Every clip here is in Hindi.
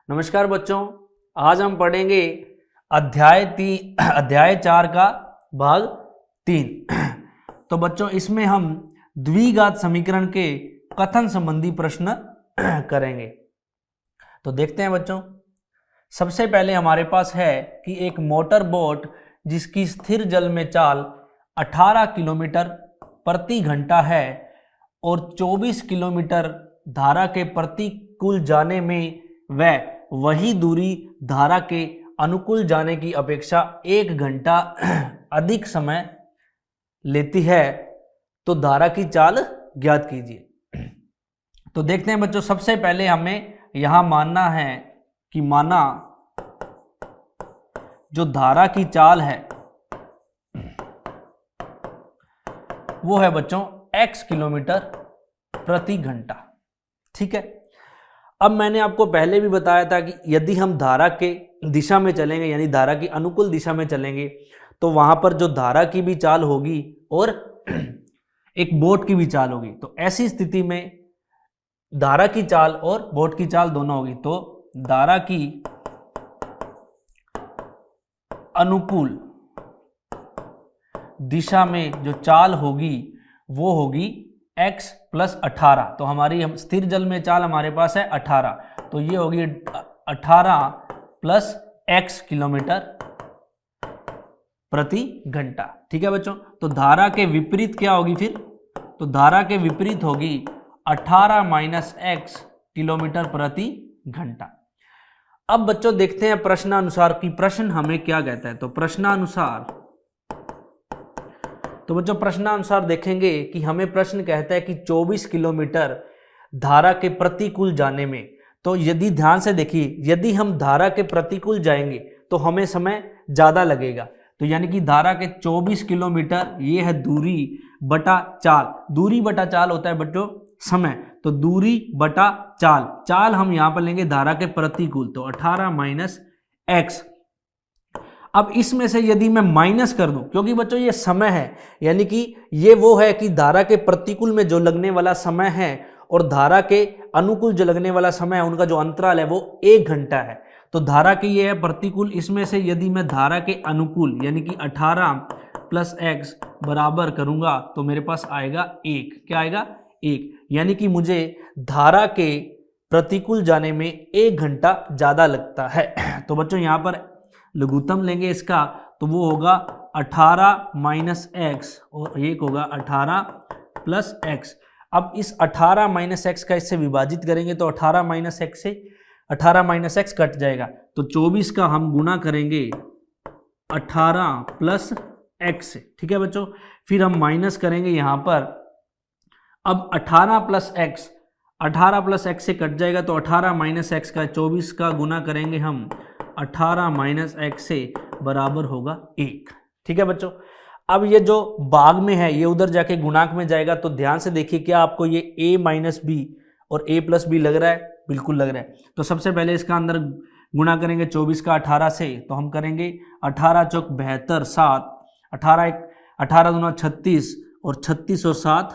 नमस्कार बच्चों, आज हम पढ़ेंगे अध्याय 4 का भाग 3। तो बच्चों इसमें हम द्विघात समीकरण के कथन संबंधी प्रश्न करेंगे। तो देखते हैं बच्चों, सबसे पहले हमारे पास है कि एक मोटर बोट जिसकी स्थिर जल में चाल 18 किलोमीटर प्रति घंटा है और 24 किलोमीटर धारा के प्रतिकूल जाने में वह वही दूरी धारा के अनुकूल जाने की अपेक्षा 1 घंटा अधिक समय लेती है, तो धारा की चाल ज्ञात कीजिए। तो देखते हैं बच्चों, सबसे पहले हमें यहां मानना है कि माना जो धारा की चाल है वो है बच्चों x किलोमीटर प्रति घंटा। ठीक है, अब मैंने आपको पहले भी बताया था कि यदि हम धारा के दिशा में चलेंगे, यानी धारा की अनुकूल दिशा में चलेंगे, तो वहां पर जो धारा की भी चाल होगी और एक बोट की भी चाल होगी। तो ऐसी स्थिति में धारा की चाल और बोट की चाल दोनों होगी। तो धारा की अनुकूल दिशा में जो चाल होगी वो होगी x + 18। तो हमारी हम स्थिर जल में चाल हमारे पास है 18, तो ये होगी 18 + x किलोमीटर प्रति घंटा। ठीक है बच्चों, तो धारा के विपरीत क्या होगी फिर? तो धारा के विपरीत होगी 18 - x किलोमीटर प्रति घंटा। अब बच्चों देखते हैं प्रश्नानुसार कि प्रश्न हमें क्या कहता है। तो प्रश्नानुसार देखेंगे कि हमें प्रश्न कहता है कि 24 किलोमीटर धारा के प्रतिकूल जाने में। तो यदि ध्यान से देखिए, यदि हम धारा के प्रतिकूल जाएंगे तो हमें समय ज़्यादा लगेगा। तो यानी कि धारा के 24 किलोमीटर ये है दूरी बटा चाल। दूरी बटा चाल होता है बच्चों समय, तो दूरी बटा चाल हम यहाँ पर लेंगे धारा के प्रतिकूल, तो 18 - x। अब इसमें से यदि मैं माइनस कर दूं, क्योंकि बच्चों ये समय है, यानी कि ये वो है कि धारा के प्रतिकूल में जो लगने वाला समय है और धारा के अनुकूल जो लगने वाला समय है, उनका जो अंतराल है वो 1 घंटा है। तो धारा की ये है प्रतिकूल, इसमें से यदि मैं धारा के अनुकूल यानी कि 18 + x बराबर करूंगा तो मेरे पास आएगा 1। क्या आएगा? 1। यानी कि मुझे धारा के प्रतिकूल जाने में 1 घंटा ज़्यादा लगता है। तो बच्चों यहाँ पर लघुत्तम लेंगे इसका, तो वो होगा 18 - x और एक होगा 18 + x। अब इस 18 - x का इससे विभाजित करेंगे तो 18 - x से 18 - x कट जाएगा, तो 24 का हम गुणा करेंगे 18 + x से। ठीक है बच्चों, फिर हम माइनस करेंगे यहाँ पर। अब 18 + x, 18 + x से कट जाएगा, तो 18 - x का 24 का गुना करेंगे हम 18 - x से बराबर होगा 1। ठीक है बच्चों, अब ये जो भाग में है ये उधर जाके गुणांक में जाएगा। तो ध्यान से देखिए, क्या आपको ये a - b और a + b लग रहा है? बिल्कुल लग रहा है। तो सबसे पहले इसका अंदर गुणा करेंगे 24 का 18 से, तो हम करेंगे 18 × 4 = 72, 7, 18 दूना 36 और 36 और 7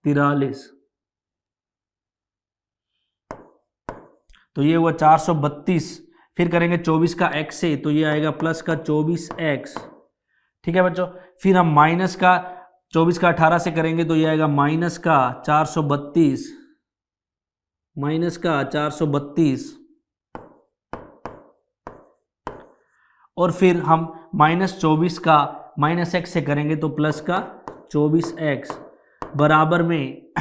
43, तो ये हुआ 432। फिर करेंगे 24 का x से, तो ये आएगा प्लस का 24x। ठीक है बच्चों, फिर हम माइनस का 24 का 18 से करेंगे, तो ये आएगा माइनस का 432, और फिर हम -24 का -x से करेंगे तो प्लस का 24x बराबर में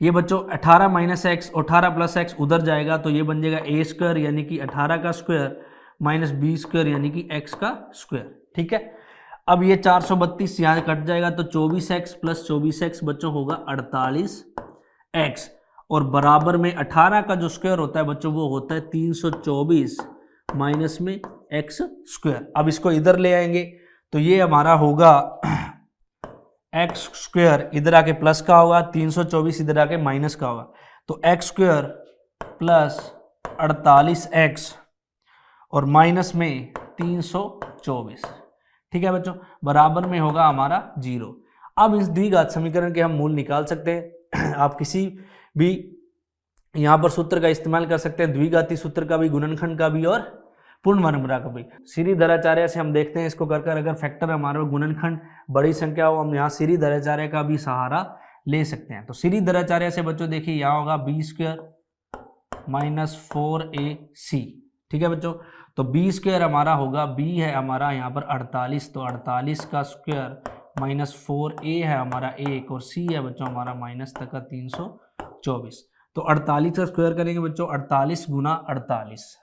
ये बच्चों 18 - x, 18 + x उधर जाएगा, तो ये बन जाएगा a² यानी कि 18 का स्क्वायर -b² यानी कि x का स्क्वायर। ठीक है, अब ये 432 यहाँ कट जाएगा, तो 24x + 24x बच्चों होगा 48x, और बराबर में 18 का जो स्क्वायर होता है बच्चों वो होता है 324 माइनस में x²। अब इसको इधर ले आएंगे तो ये हमारा होगा x² इधर आके प्लस का होगा, 324 इधर आके माइनस का होगा, तो x² + 48x और माइनस में 324। ठीक है बच्चों, बराबर में होगा हमारा 0। अब इस द्विघात समीकरण के हम मूल निकाल सकते हैं। आप किसी भी यहाँ पर सूत्र का इस्तेमाल कर सकते हैं, द्विघाती सूत्र का भी, गुणनखंड का भी और पूर्ण वर्गमूल का भी। श्रीधराचार्य से हम देखते हैं इसको कर अगर फैक्टर हमारा गुणनखंड बड़ी संख्या हो, हम यहाँ श्रीधराचार्य का भी सहारा ले सकते हैं। तो श्रीधराचार्य से बच्चों देखिए यहाँ होगा b² माइनस 4ac, ठीक है बच्चों। तो b² हमारा होगा, b है हमारा यहाँ पर 48, तो 48 का स्क्वायर माइनस 4a है हमारा 1 और c है बच्चों हमारा माइनस तक का 324। तो 48 का स्क्वायर करेंगे बच्चों, 48 गुना 48,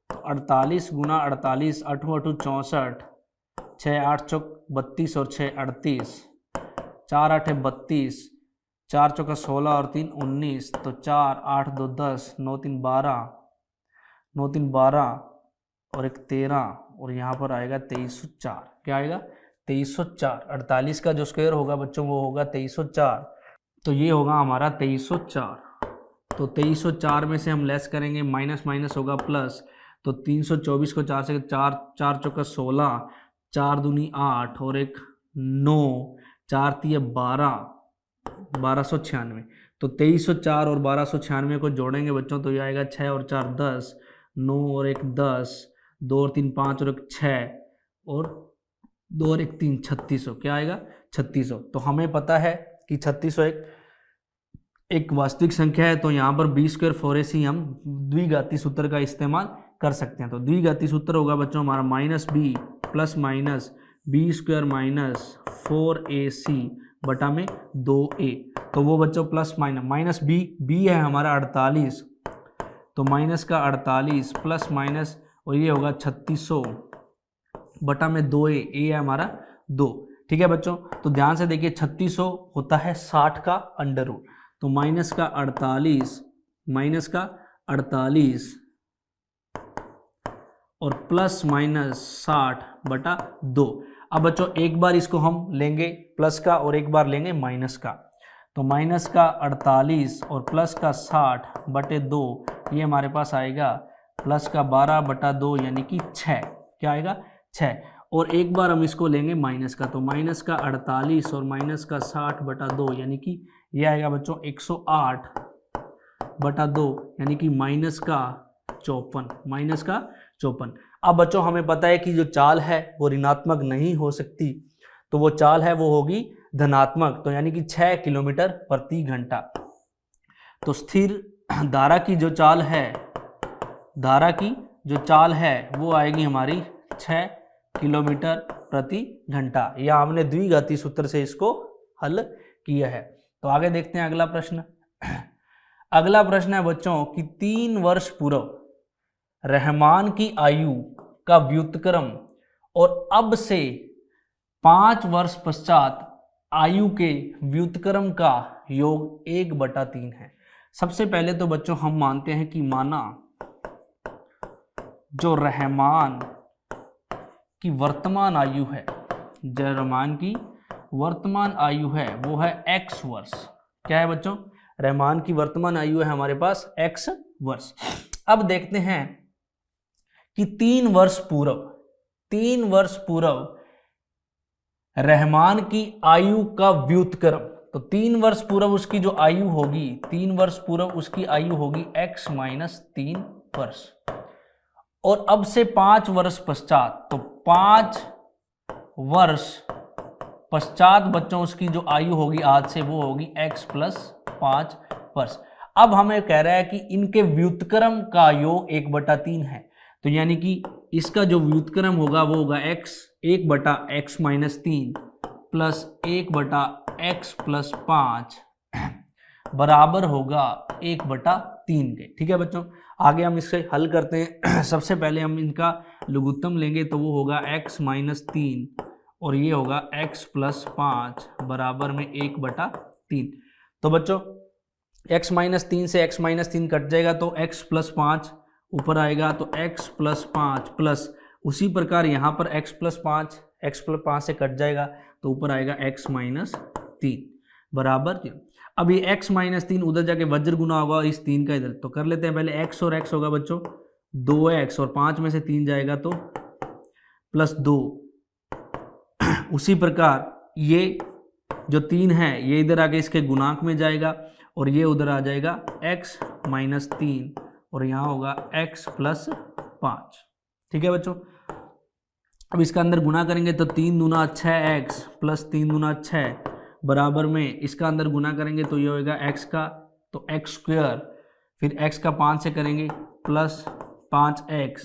तो 48 गुना 48, 8 8 64, 6 8 चौक 32 और 6 38, 4 8 32, 4 चौका 16 और 3 19, तो 4 8 2 10, 9 3 12, 9 3 12 और 1 13 और यहाँ पर आएगा 2304। क्या आएगा? 2304। 48 का जो स्क्वायर होगा बच्चों वो होगा 2304, तो ये होगा हमारा 2304। तो 2304 में से हम लेस करेंगे, माइनस माइनस होगा प्लस, तो 324 को 4 से 4 4 चौका 16, 4 दूनी 8 और 1 9, 4 3 12, 1296। तो 2304 और 1296 को जोड़ेंगे बच्चों तो ये आएगा 6 और 4 10, 9 और 1 10, 2 और 3 5 और 1 6 और 2 और 1 3, 3600। क्या आएगा? 3600। तो हमें पता है कि 3600 एक वास्तविक संख्या है, तो यहाँ पर b² 4ac हम द्विघाती सूत्र का इस्तेमाल कर सकते हैं। तो द्विघाती सूत्र होगा बच्चों हमारा minus b plus minus b² minus 4ac बटा में 2a। तो वो बच्चों प्लस माइनस b है हमारा 48, तो माइनस का 48 प्लस माइनस और ये होगा 3600 बटा में 2a, a है हमारा 2। ठीक है बच्चों, तो ध्यान से देखिए 3600 होता है 60 का अंडर रूट, तो माइनस का 48 और प्लस माइनस 60 बटा 2। अब बच्चों एक बार इसको हम लेंगे प्लस का और एक बार लेंगे माइनस का, तो माइनस का 48 और प्लस का 60 बटे 2, ये हमारे पास आएगा प्लस का 12 बटा 2 यानी कि 6। क्या आएगा? 6। और एक बार हम इसको लेंगे माइनस का, तो माइनस का 48 और माइनस का 60 बटा 2 यानी कि ये आएगा बच्चों 108 बटा 2 यानी कि माइनस का 54। अब बच्चों हमें पता है कि जो चाल है वो ऋणात्मक नहीं हो सकती, तो वो चाल है वो होगी धनात्मक, तो यानी कि 6 किलोमीटर प्रति घंटा। तो स्थिर धारा की जो चाल है वो आएगी हमारी 6 किलोमीटर प्रति घंटा। या हमने द्विघाती सूत्र से इसको हल किया है। तो आगे देखते हैं अगला प्रश्न। अगला प्रश्न है बच्चों कि 3 वर्ष पूर्व रहमान की आयु का व्युत्क्रम और अब से 5 वर्ष पश्चात आयु के व्युत्क्रम का योग 1/3 है। सबसे पहले तो बच्चों हम मानते हैं कि माना जो रहमान की वर्तमान आयु है, जो रहमान की वर्तमान आयु है वो है x वर्ष। क्या है बच्चों? रहमान की वर्तमान आयु है हमारे पास x वर्ष। अब देखते हैं कि 3 वर्ष पूर्व रहमान की आयु का व्युत्क्रम, तो 3 वर्ष पूर्व उसकी जो आयु होगी, 3 वर्ष पूर्व उसकी आयु होगी x माइनस 3 वर्ष, और अब से 5 वर्ष पश्चात, तो 5 वर्ष पश्चात बच्चों उसकी जो आयु होगी आज से वो होगी x प्लस 5 वर्ष। अब हमें कह रहा है कि इनके व्युत्क्रम का योग 1/3 है, तो यानी कि इसका जो व्युत्क्रम होगा वो होगा x 1/x minus 3 plus 1/x plus 5 बराबर होगा 1/3 के। ठीक है बच्चों, आगे हम इससे हल करते हैं। सबसे पहले हम इनका लघुत्तम लेंगे, तो वो होगा x माइनस 3 और ये होगा x प्लस 5 बराबर में 1/3। तो बच्चों x माइनस 3 से x माइनस 3 कट जाएगा, तो x प्लस 5 ऊपर आएगा, तो x प्लस 5 प्लस उसी प्रकार यहाँ पर x प्लस 5 से कट जाएगा, तो ऊपर आएगा x माइनस 3 बराबर 0। अब ये x माइनस 3 उधर जाके वज्र गुना होगा इस 3 का इधर, तो कर लेते हैं पहले x और x होगा बच्चों 2x और 5 में से 3 जाएगा तो प्लस 2। उसी प्रकार ये जो 3 है ये इधर आके इसके गुणांक में जाएगा और ये उधर आ जाएगा x -3 और यहाँ होगा x + 5। ठीक है बच्चों, अब इसका अंदर गुना करेंगे तो 3 दूना 6x + 3 दूना 6 बराबर में इसका अंदर गुना करेंगे तो ये होगा x का, तो x², फिर x का 5 से करेंगे +5x,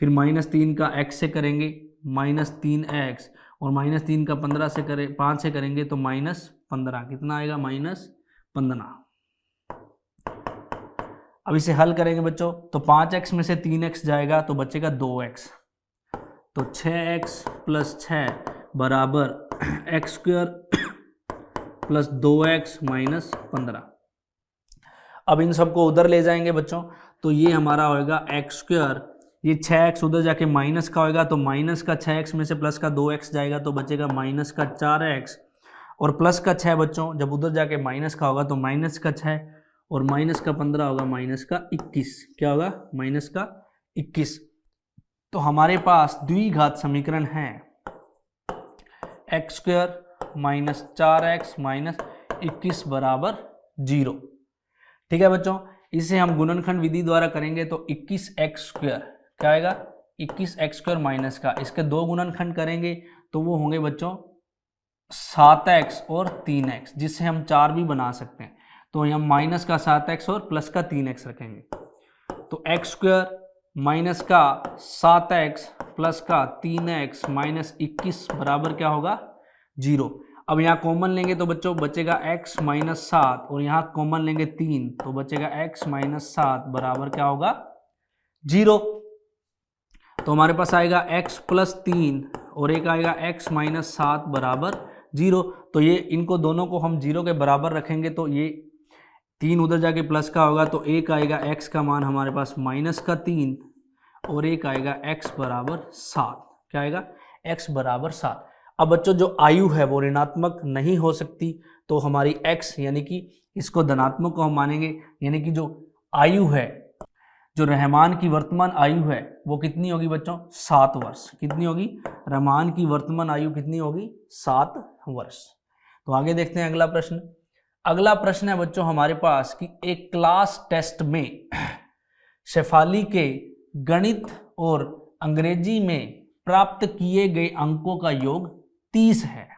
फिर -3 का x से करेंगे -3x, और -3 का 15 से करें 5 से करेंगे तो -15। कितना आएगा? -15। अब इसे हल करेंगे बच्चों तो 5x में से 3x जाएगा तो बचेगा 2x, तो 6x + 6 बराबर x² + 2x - 15। अब इन सबको उधर ले जाएंगे बच्चों तो ये हमारा होएगा x², ये 6x उधर जाके माइनस का होएगा तो माइनस का 6x में से प्लस का 2x जाएगा तो बचेगा माइनस का 4x, और प्लस का 6 बच्चों जब उधर जाके माइनस का होगा तो माइनस का 6 और माइनस का 15 होगा माइनस का 21। क्या होगा? माइनस का 21। तो हमारे पास द्विघात समीकरण है x² - 4x - 21 बराबर 0। ठीक है बच्चों, इसे हम गुणनखंड विधि द्वारा करेंगे तो 21x², क्या आएगा? 21x² माइनस का, इसके 2 गुणनखंड करेंगे तो वो होंगे बच्चों 7x और 3x, जिससे हम 4 भी बना सकते हैं। तो हम माइनस का 7x और प्लस का 3x रखेंगे, तो x² माइनस का 7x प्लस का 3x - 21 बराबर क्या होगा? 0। अब यहाँ कॉमन लेंगे तो बच्चों बचेगा x - 7, और यहाँ कॉमन लेंगे 3 तो बचेगा x - 7 बराबर क्या होगा? 0। तो हमारे पास आएगा x + 3 और एक आएगा x - 7 बराबर 0। तो ये इनको दोनों को हम 0 के बराबर रखेंगे तो ये 3 उधर जाके प्लस का होगा तो एक आएगा x का मान हमारे पास -3 और एक आएगा x बराबर 7। क्या आएगा? x बराबर 7। अब बच्चों जो आयु है वो ऋणात्मक नहीं हो सकती, तो हमारी x यानी कि इसको धनात्मक को हम मानेंगे, यानी कि जो आयु है, जो रहमान की वर्तमान आयु है वो कितनी होगी बच्चों? 7 वर्ष। कितनी होगी? रहमान की वर्तमान आयु कितनी होगी? 7 वर्ष। तो आगे देखते हैं अगला प्रश्न। अगला प्रश्न है बच्चों हमारे पास कि एक क्लास टेस्ट में शेफाली के गणित और अंग्रेजी में प्राप्त किए गए अंकों का योग 30 है,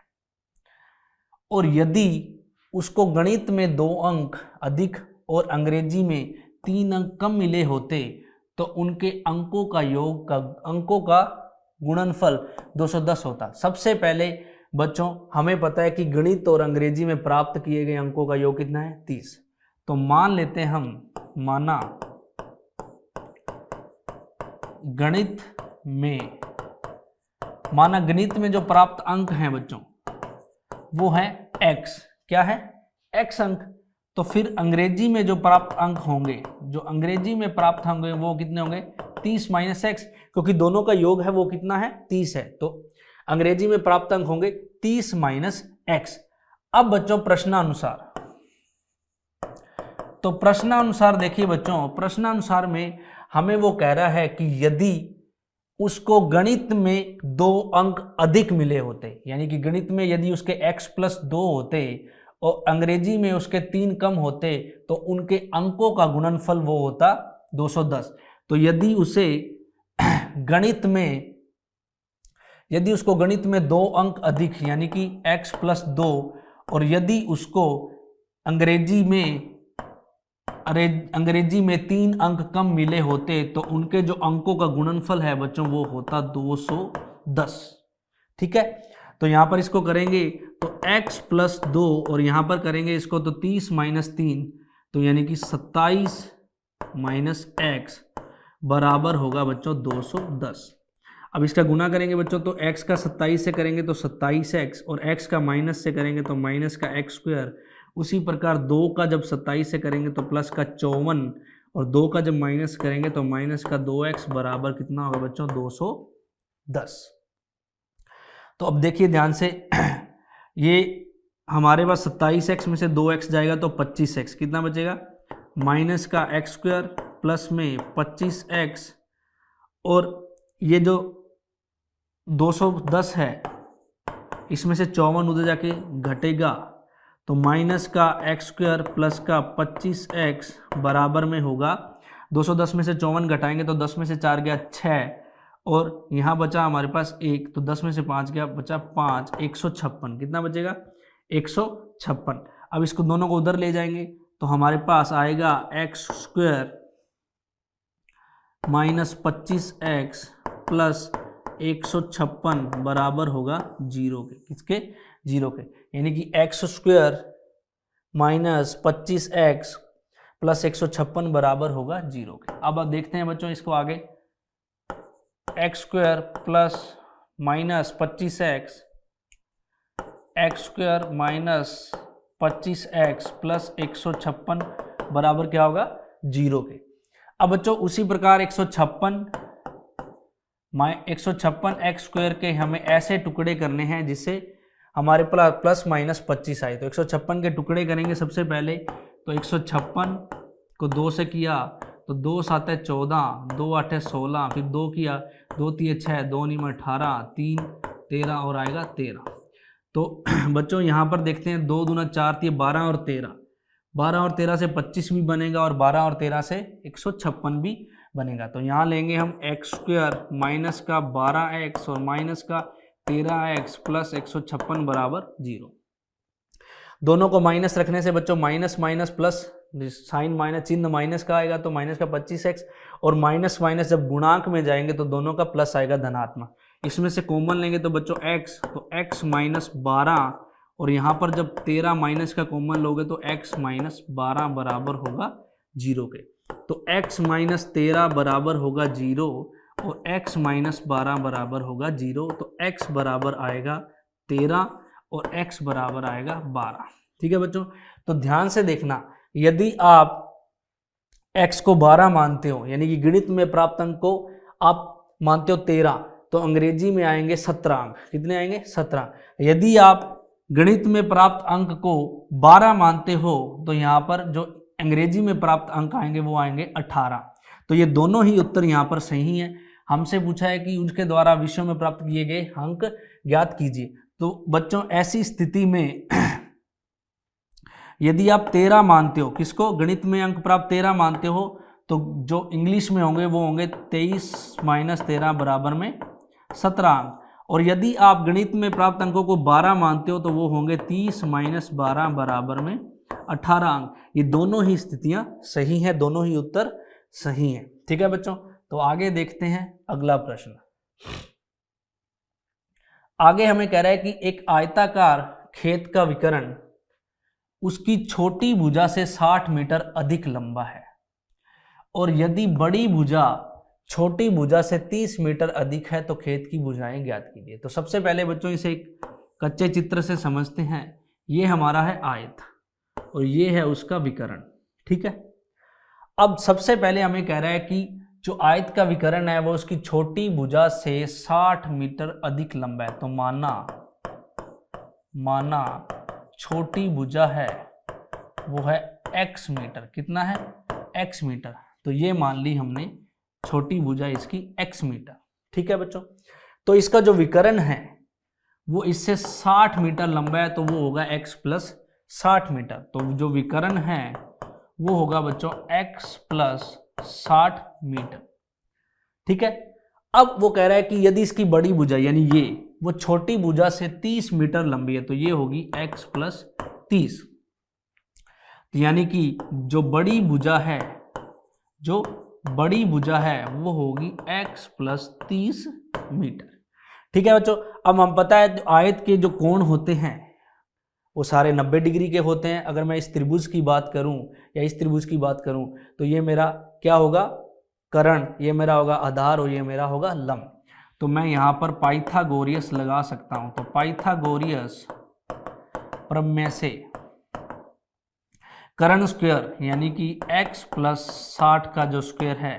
और यदि उसको गणित में 2 अंक अधिक और अंग्रेजी में 3 अंक कम मिले होते तो उनके अंकों का गुणनफल 210 होता। सबसे पहले बच्चों हमें पता है कि गणित और अंग्रेजी में प्राप्त किए गए अंकों का योग कितना है? 30। तो मान लेते हैं हम, माना गणित में जो प्राप्त अंक हैं बच्चों वो है x। क्या है? x अंक। तो फिर अंग्रेजी में जो प्राप्त अंक होंगे, वो कितने होंगे? 30 - x, क्योंकि दोनों का योग है वो कितना है? 30 है। तो अंग्रेजी में प्राप्त अंक होंगे 30 - x। अब बच्चों प्रश्नानुसार, तो प्रश्नानुसार देखिए बच्चों, प्रश्नानुसार में हमें वो कह रहा है कि यदि उसको गणित में 2 अंक अधिक मिले होते, यानी कि गणित में यदि उसके x + 2 होते और अंग्रेजी में उसके 3 कम होते तो उनके अंकों का गुणनफल वो होता 210। तो यदि उसको गणित में 2 अंक अधिक यानी कि x + 2, और यदि उसको अंग्रेजी में 3 अंक कम मिले होते तो उनके जो अंकों का गुणनफल है बच्चों वो होता 210। ठीक है, तो यहां पर इसको करेंगे तो x + 2 और यहां पर करेंगे इसको तो 30 - 3, तो यानी कि 27 - x बराबर होगा बच्चों 210। अब इसका गुना करेंगे बच्चों तो x का 27 से करेंगे तो 27x, और x का माइनस से करेंगे तो माइनस का x²। उसी प्रकार 2 का जब 27 से करेंगे तो प्लस का 54, और 2 का जब माइनस करेंगे तो माइनस का 2x बराबर कितना होगा बच्चों? 210। तो अब देखिए ध्यान से, ये हमारे पास 27x में से 2x जाएगा तो 25x, कितना बचेगा? माइनस का x² प्लस में 25x, और ये जो 210 है इसमें से 54 उधर जाके घटेगा तो माइनस का एक्स स्क्वायर प्लस का 25x बराबर में होगा 210 में से 54 घटाएंगे तो 10 में से 4 गया 6 और यहाँ बचा हमारे पास 1, तो 10 में से 5 गया बचा 5, 156। कितना बचेगा? 156। अब इसको दोनों को उधर ले जाएंगे तो हमारे पास आएगा x square minus 25x plus 156 बराबर होगा 0 के। किसके? 0 के। यानी कि x square minus 25x plus 156 बराबर होगा 0 के। अब आप देखते हैं बच्चों इसको आगे, x square plus minus 25x, x square minus 25x plus 156 बराबर क्या होगा? 0 के। अब बच्चों उसी प्रकार 156 एक्स स्क्वायर के हमें ऐसे टुकड़े करने हैं जिससे हमारे प्लस माइनस 25 आए। तो 156 के टुकड़े करेंगे सबसे पहले, तो 156 को 2 से किया तो 2 7 14, 2 8 16, फिर 2 किया, 2 3 6, 2 9 18, 3 13 और आएगा 13। तो बच्चों यहाँ पर देखते हैं 2 दूना 4, 12 और 13, 12 और 13 से 25 भी बनेगा और 12 और 13 से 156 भी बनेगा। तो यहाँ लेंगे हम एक्स स्क्वायर माइनस का 12x और माइनस का 13x प्लस 156 बराबर 0। दोनों को माइनस रखने से बच्चों minus minus plus, sign minus, चिन्ह माइनस का आएगा तो माइनस का 25x और माइनस माइनस जब गुणांक में जाएंगे तो दोनों का प्लस आएगा धनात्मक। इसमें से कॉमन लेंगे तो बच्चों x, तो x माइनस 12 और यहाँ पर जब 13 माइनस का कॉमन लोगे तो x माइनस 12 बराबर होगा 0 के। तो x माइनस 13 बराबर होगा 0 और x माइनस 12 बराबर होगा 0। तो x बराबर आएगा 13 और x बराबर आएगा 12। ठीक है बच्चों, तो ध्यान से देखना, यदि आप x को 12 मानते हो यानी कि गणित में प्राप्त अंक को आप मानते हो 13, तो अंग्रेजी में आएंगे 17 अंक। कितने आएंगे? 17। यदि आप गणित में प्राप्त अंक को 12 मानते हो तो यहाँ पर जो अंग्रेजी में प्राप्त अंक आएंगे वो आएंगे 18। तो ये दोनों ही उत्तर यहाँ पर सही हैं। हमसे पूछा है कि उनके द्वारा विषयों में प्राप्त किए गए अंक ज्ञात कीजिए। तो बच्चों ऐसी स्थिति में यदि आप 13 मानते हो, किसको? गणित में अंक प्राप्त 13 मानते हो, तो जो इंग्लिश में होंगे वो होंगे 23 माइनस 13 बराबर में 17 अंक। और यदि आप गणित में प्राप्त अंकों को 12 मानते हो तो वो होंगे 30 माइनस 12 बराबर में 18 अंक। ये दोनों ही स्थितियां सही हैं, दोनों ही उत्तर सही हैं। ठीक है बच्चों, तो आगे देखते हैं अगला प्रश्न। आगे हमें कह रहा है कि एक आयताकार खेत का विकर्ण उसकी छोटी भुजा से 60 मीटर अधिक लंबा है और यदि बड़ी भुजा छोटी भुजा से 30 मीटर अधिक है तो खेत की भुजाएं ज्ञात कीजिए। तो सबसे पहले बच्चों इसे एक कच्चे चित्र से समझते हैं। ये हमारा है आयत और ये है उसका विकर्ण। ठीक है, अब सबसे पहले हमें कह रहा है कि जो आयत का विकर्ण है वो उसकी छोटी भुजा से 60 मीटर अधिक लंबा है। तो माना छोटी भुजा है वो है x मीटर। कितना है? x metre. तो ये मान ली हमने छोटी भुजा इसकी x मीटर। ठीक है बच्चों, तो इसका जो विकर्ण है वो इससे 60 मीटर लंबा है तो वो होगा x प्लस 60 मीटर। तो जो विकर्ण है वो होगा बच्चों x प्लस 60 मीटर। ठीक है, अब वो कह रहा है कि यदि इसकी बड़ी भुजा यानी ये वो छोटी भुजा से 30 मीटर लंबी है तो ये होगी x प्लस 30। यानी कि जो बड़ी भुजा है वो होगी x प्लस 30 मीटर। ठीक है बच्चों, अब हम पता है आयत के जो कोण होते हैं वो सारे 90 डिग्री के होते हैं। अगर मैं इस त्रिभुज की बात करूं या इस त्रिभुज की बात करूं तो ये मेरा क्या होगा? कर्ण, ये मेरा होगा आधार और ये मेरा होगा लंब। तो मैं यहाँ पर पाइथागोरियस लगा सकता हूं। तो पाइथागोरियस प्रमेय से कर्ण स्क्वायर यानी कि x प्लस 60 का जो स्क्वायर है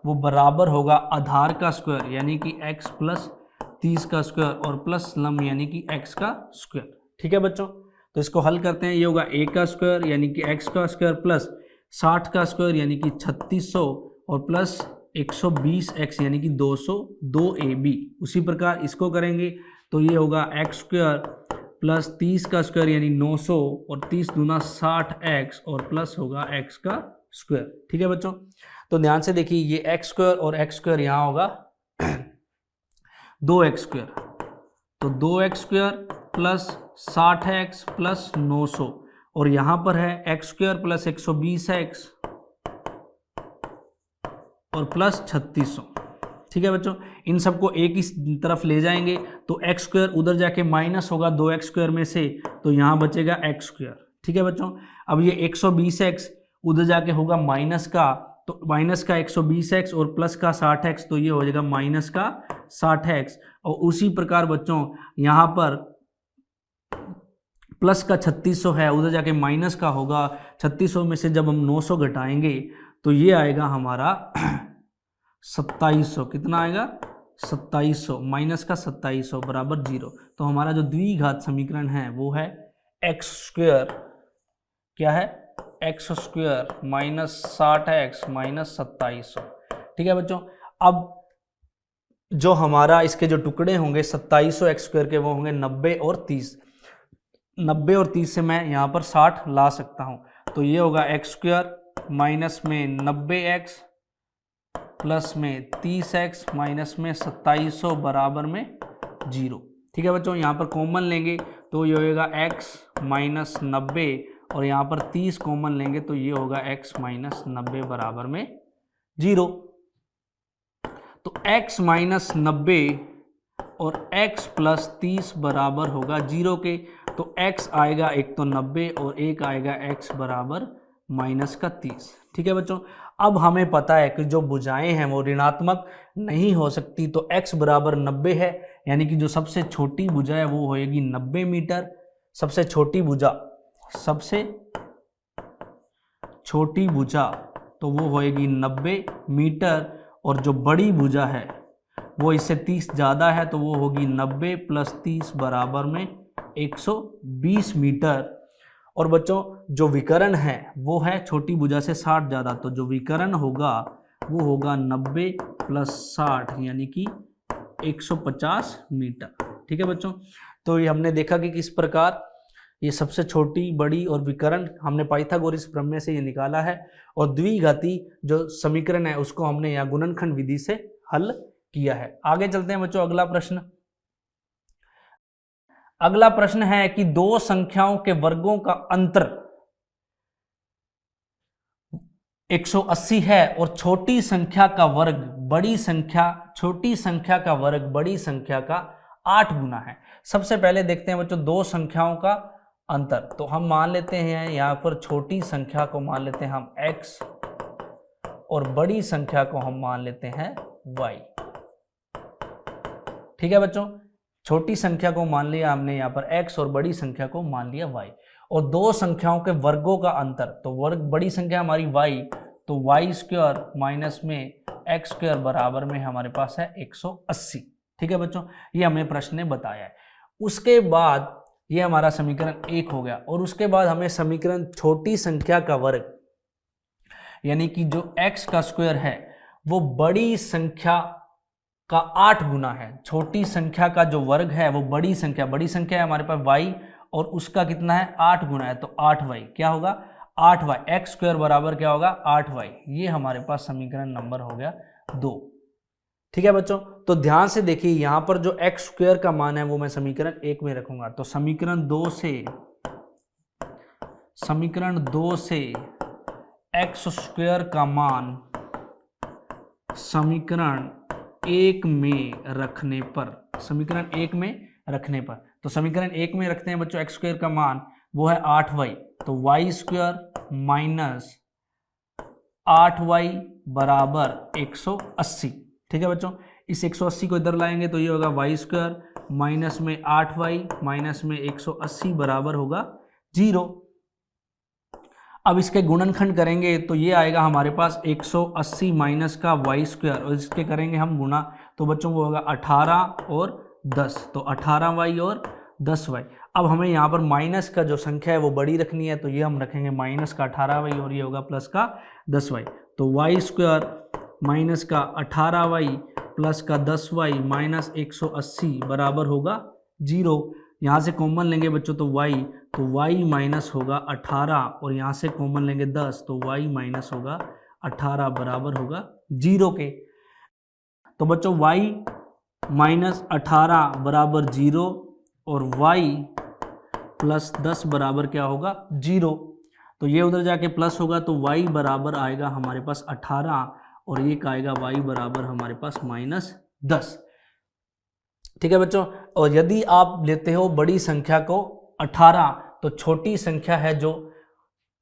वो बराबर होगा आधार का स्क्वायर यानी कि x प्लस 30 का स्क्वायर और प्लस लंब यानी कि x का स्क्वायर। ठीक है बच्चों, तो इसको हल करते हैं। ये होगा a का स्क्वायर यानी कि x का स्क्वायर प्लस 60 का स्क्वायर यानी कि 3600 और प्लस 120x यानी कि 202ab। उसी प्रकार इसको करेंगे तो ये होगा x स्क्वायर प्लस 30 का स्क्वायर यानी 900 और 30 दूना 60x और प्लस होगा x का स्क्वायर। ठीक है बच्चों, तो ध्यान से देखिए ये x स्क्वायर और x स्क्वायर यहाँ होगा 2x स्क्वायर, तो 2x square plus 60x plus 900 और यहाँ पर है x स्क्वायर प्लस 120x और प्लस 3600। ठीक है बच्चों, इन सबको एक ही तरफ ले जाएंगे तो एक्स स्क्वायर उधर जाके माइनस होगा 2x स्क्वायर में से, तो यहाँ बचेगा एक्स स्क्वायर। ठीक है बच्चों, अब ये 120x उधर जाके होगा माइनस का, तो माइनस का 120x और प्लस का 60x, तो ये हो जाएगा माइनस का 60x। और उसी प्रकार बच्चों यहाँ पर प्लस का 3600 है, उधर जाके माइनस का होगा, 3600 में से जब हम 900 घटाएंगे तो ये आएगा हमारा 2700। कितना आएगा? 2700 माइनस का 2700 बराबर 0। तो हमारा जो द्विघात समीकरण है वो है एक्स स्क्वायर, क्या है? X square minus 60x minus 2700। ठीक है बच्चों, अब जो हमारा इसके जो टुकड़े होंगे 2700 एक्स स्क्वायर के वो होंगे 90 और 30। 90 और 30 से मैं यहाँ पर 60 ला सकता हूँ, तो ये होगा एक्स स्क्वायर माइनस में 90x प्लस में 30x माइनस में 2700 बराबर में 0। ठीक है बच्चों, यहाँ पर कॉमन लेंगे तो ये होगा x माइनस 90 और यहाँ पर 30 कॉमन लेंगे तो ये होगा x माइनस 90 बराबर में 0। तो x माइनस 90 और x प्लस 30 बराबर होगा 0 के, तो x आएगा एक तो 90 और एक आएगा x बराबर माइनस का 30। ठीक है बच्चों, अब हमें पता है कि जो भुजाएं हैं वो ऋणात्मक नहीं हो सकती, तो x बराबर 90 है, यानी कि जो सबसे छोटी भुजा है वो होएगी 90 मीटर। सबसे छोटी भुजा तो वो होएगी 90 मीटर, और जो बड़ी भुजा है वो इससे 30 ज़्यादा है तो वो होगी 90 प्लस 30 बराबर में 120 मीटर। और बच्चों जो विकर्ण है वो है छोटी भुजा से 60 ज़्यादा, तो जो विकर्ण होगा वो होगा 90 प्लस 60 यानी कि 150 मीटर। ठीक है बच्चों, तो ये हमने देखा कि किस प्रकार ये सबसे छोटी, बड़ी और विकर्ण हमने पाइथागोरस प्रमेय से ये निकाला है, और द्विघाती जो समीकरण है उसको हमने यहाँ गुणनखंड विधि से हल किया है। आगे चलते हैं बच्चों, अगला प्रश्न। अगला प्रश्न है कि दो संख्याओं के वर्गों का अंतर 180 है और छोटी संख्या का वर्ग छोटी संख्या का वर्ग बड़ी संख्या का 8 गुना है। सबसे पहले देखते हैं बच्चों दो संख्याओं का अंतर, तो हम मान लेते हैं यहाँ पर छोटी संख्या को मान लेते हैं हम x और बड़ी संख्या को हम मान लेते हैं y। ठीक है बच्चों, छोटी संख्या को मान लिया हमने यहाँ पर x और बड़ी संख्या को मान लिया y। और दो संख्याओं के वर्गों का अंतर, तो वर्ग बड़ी संख्या हमारी y, तो y स्क्वायर माइनस में x स्क्वायर बराबर में हमारे पास है 180। ठीक है बच्चों, ये हमें प्रश्न ने बताया है। उसके बाद ये हमारा समीकरण 1 हो गया, और उसके बाद हमें समीकरण छोटी संख्या का वर्ग यानी कि जो x का स्क्वायर है वो बड़ी संख्या का 8 गुना है। छोटी संख्या का जो वर्ग है वो बड़ी संख्या है हमारे पास y, और उसका कितना है 8 गुना है, तो 8y क्या होगा 8y। x स्क्वायर बराबर क्या होगा 8y। ये हमारे पास समीकरण नंबर हो गया 2। ठीक है बच्चों, तो ध्यान से देखिए यहाँ पर जो x स्क्वायर का मान है वो मैं समीकरण 1 में रखूंगा, तो समीकरण 2 से x स्क्वायर का मान समीकरण 1 में रखने पर, तो समीकरण 1 में रखते हैं बच्चों x स्क्वायर का मान वो है 8y, तो y स्क्वायर माइनस 8y बराबर 180। ठीक है बच्चों, इस 180 को इधर लाएंगे तो ये होगा y स्क्वायर माइनस में 8y माइनस में 180 बराबर होगा 0। अब इसके गुणनखंड करेंगे तो ये आएगा हमारे पास 180 माइनस का y स्क्वायर, और इसके करेंगे हम गुणा, तो बच्चों वो होगा 18 और 10, तो 18y और 10y। अब हमें यहाँ पर माइनस का जो संख्या है वो बड़ी रखनी है, तो ये हम रखेंगे माइनस का 18y और ये होगा प्लस का 10y, तो y स्क्वायर माइनस का 18y प्लस का 10y माइनस 180 बराबर होगा 0। यहाँ से कॉमन लेंगे बच्चों तो y, तो y माइनस होगा 18 और यहाँ से कॉमन लेंगे 10 तो y माइनस होगा 18 बराबर होगा 0 के। तो बच्चों y माइनस 18 बराबर 0 और y प्लस 10 बराबर क्या होगा 0। तो ये उधर जाके प्लस होगा तो y बराबर आएगा हमारे पास 18 और एक आएगा y बराबर हमारे पास -10। ठीक है बच्चों। और यदि आप लेते हो बड़ी संख्या को 18 तो छोटी संख्या है जो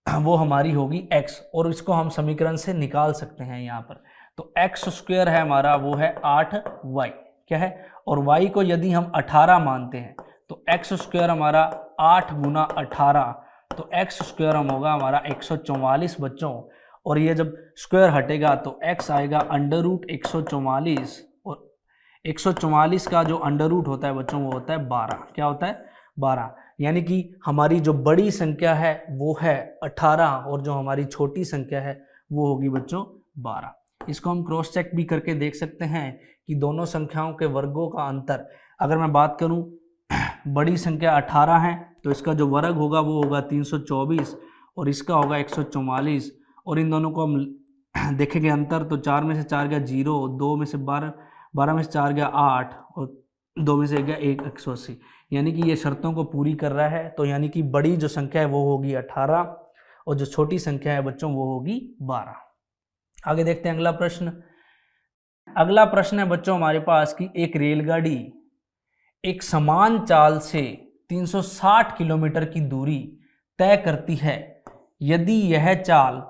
वो हमारी होगी x, और इसको हम समीकरण से निकाल सकते हैं यहाँ पर। तो x स्क्वायर है हमारा वो है 8y, क्या है, और y को यदि हम 18 मानते हैं तो x स्क्वायर हमारा 8 गुना 18, तो x स्क्वायर हम होगा हमारा 144 बच्चों। और ये जब स्क्वायर हटेगा तो x आएगा अंडर रूट 144, और 144 का जो अंडर रूट होता है बच्चों वो होता है 12। क्या होता है 12। यानी कि हमारी जो बड़ी संख्या है वो है 18 और जो हमारी छोटी संख्या है वो होगी बच्चों 12। इसको हम क्रॉस चेक भी करके देख सकते हैं कि दोनों संख्याओं के वर्गों का अंतर, अगर मैं बात करूं बड़ी संख्या 18 है तो इसका जो वर्ग होगा वो होगा 324 और इसका होगा 144, और इन दोनों को हम देखेंगे अंतर तो 4 में से 4 गया 0, 2 में से 12, 12 में से 4 गया 8 और 2 में से गया 180, यानी कि ये शर्तों को पूरी कर रहा है। तो यानी कि बड़ी जो संख्या है वो होगी 18 और जो छोटी संख्या है बच्चों वो होगी 12। आगे देखते हैं अगला प्रश्न। अगला प्रश्न है बच्चों हमारे पास कि एक रेलगाड़ी एक समान चाल से 360 किलोमीटर की दूरी तय करती है। यदि यह चाल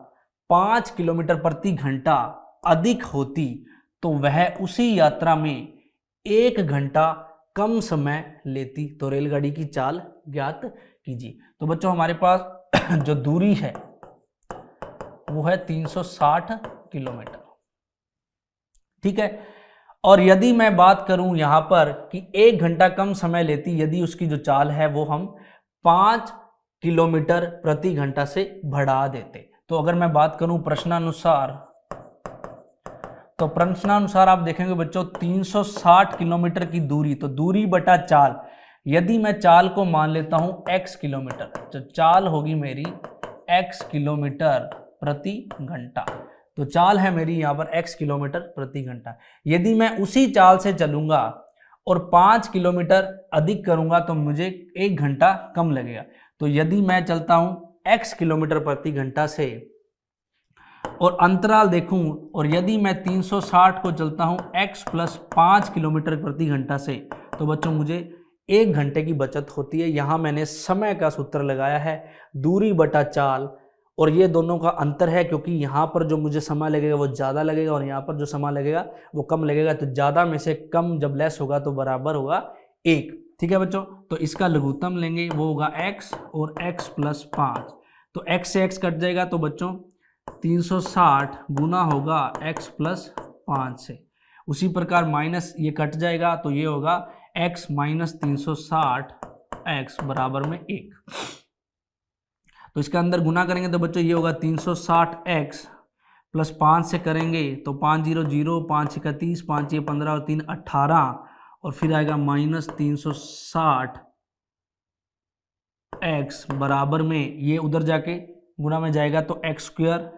5 किलोमीटर प्रति घंटा अधिक होती तो वह उसी यात्रा में 1 घंटा कम समय लेती। तो रेलगाड़ी की चाल ज्ञात कीजिए। तो बच्चों हमारे पास जो दूरी है वो है 360 किलोमीटर, ठीक है। और यदि मैं बात करूं यहां पर कि 1 घंटा कम समय लेती, यदि उसकी जो चाल है वो हम 5 किलोमीटर प्रति घंटा से बढ़ा देते। तो अगर मैं बात करूं प्रश्नानुसार, तो प्रश्नानुसार आप देखेंगे बच्चों 360 किलोमीटर की दूरी, तो दूरी बटा चाल, यदि मैं चाल को मान लेता हूं x किलोमीटर, तो चाल होगी मेरी x किलोमीटर प्रति घंटा। तो चाल है मेरी यहाँ पर x किलोमीटर प्रति घंटा। यदि मैं उसी चाल से चलूंगा और 5 किलोमीटर अधिक करूंगा तो मुझे 1 घंटा कम लगेगा। तो यदि मैं चलता हूं x किलोमीटर प्रति घंटा से और अंतराल देखूं, और यदि मैं 360 को चलता हूं x प्लस 5 किलोमीटर प्रति घंटा से, तो बच्चों मुझे 1 घंटे की बचत होती है। यहाँ मैंने समय का सूत्र लगाया है, दूरी बटा चाल, और ये दोनों का अंतर है क्योंकि यहाँ पर जो मुझे समय लगेगा वो ज़्यादा लगेगा और यहाँ पर जो समय लगेगा वो कम लगेगा। तो ज़्यादा में से कम जब लेस होगा तो बराबर होगा 1, ठीक है बच्चों। तो इसका लघुत्तम लेंगे वो होगा x और x प्लस 5, तो x से x कट जाएगा तो बच्चों 360 गुना होगा x प्लस 5 से। उसी प्रकार माइनस ये कट जाएगा तो ये होगा x माइनस 360 x बराबर में 1। तो इसके अंदर गुना करेंगे तो बच्चों ये होगा 360x प्लस 5 से करेंगे तो 5 0 0, 5 31, 5 ये 15 और 3 18, और फिर आएगा माइनस 360x बराबर में, ये उधर जाके गुना में जाएगा तो x स्क्वायर,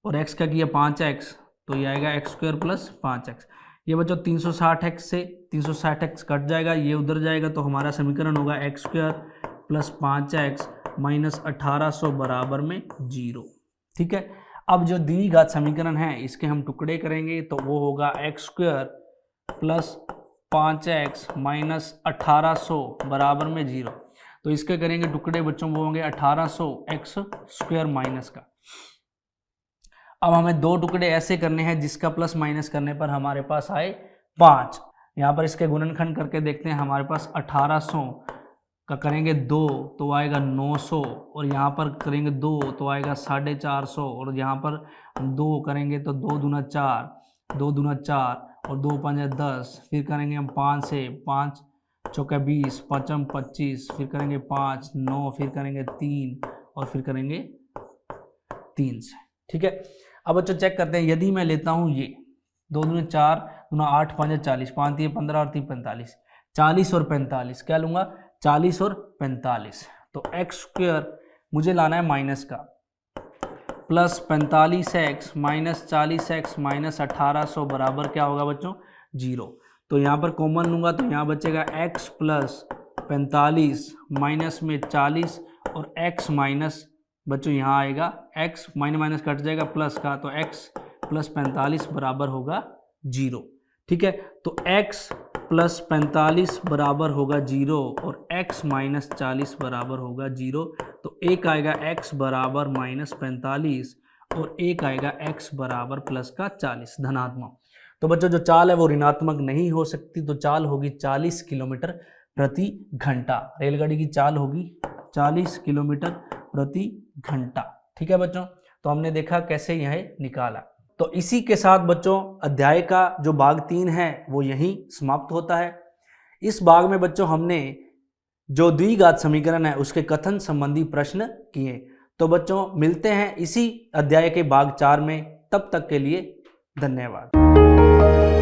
और x का किया 5x तो ये आएगा x स्क्वायर प्लस 5x। ये बच्चों 360x से 360x कट जाएगा, ये उधर जाएगा तो हमारा समीकरण होगा x square plus 5x minus 1800 बराबर में 0, ठीक है। अब जो द्विघात समीकरण है इसके हम टुकड़े करेंगे तो वो होगा x square plus 5x minus 1800 बराबर में 0। तो इसके करेंगे टुकड़े बच्चों वो होंगे 1800 x स्क्वायर माइनस का। अब हमें दो टुकड़े ऐसे करने हैं जिसका प्लस माइनस करने पर हमारे पास आए 5। यहाँ पर इसके गुणनखंड करके देखते हैं, हमारे पास 1800 का करेंगे 2 तो आएगा 900, और यहाँ पर करेंगे 2 तो आएगा 450, और यहाँ पर 2 करेंगे तो 2 दूना 4, 2 दूना 4 और 2 5 10, फिर करेंगे हम 5 से, 5 चौका 20, 5 25, फिर करेंगे 5 9, फिर करेंगे 3 और फिर करेंगे 3 से, ठीक है। अब बच्चों चेक करते हैं, यदि मैं लेता हूँ ये 2 दूना 4 दूना 8 5 40, 5 3 15 और 3 45, 40 और 45, क्या लूँगा 40 और 45, तो एक्स स्क्वायर मुझे लाना है माइनस का, plus 45x minus 40x minus 1800 बराबर क्या होगा बच्चों 0। तो यहाँ पर कॉमन लूँगा तो यहाँ बचेगा x प्लस 45 माइनस में 40 और x माइनस बच्चों यहाँ आएगा x माइनस माइनस कट जाएगा प्लस का, तो x प्लस 45 बराबर होगा 0। ठीक है, तो x प्लस 45 बराबर होगा 0 और x माइनस 40 बराबर होगा 0। तो एक आएगा x बराबर माइनस 45 और एक आएगा x बराबर प्लस का 40 धनात्मक। तो बच्चों जो चाल है वो ऋणात्मक नहीं हो सकती, तो चाल होगी 40 किलोमीटर प्रति घंटा। रेलगाड़ी की चाल होगी 40 किलोमीटर प्रति घंटा। ठीक है बच्चों, तो हमने देखा कैसे यह निकाला। तो इसी के साथ बच्चों अध्याय का जो भाग 3 है वो यहीं समाप्त होता है। इस भाग में बच्चों हमने जो द्विघात समीकरण है उसके कथन संबंधी प्रश्न किए। तो बच्चों मिलते हैं इसी अध्याय के भाग 4 में, तब तक के लिए धन्यवाद।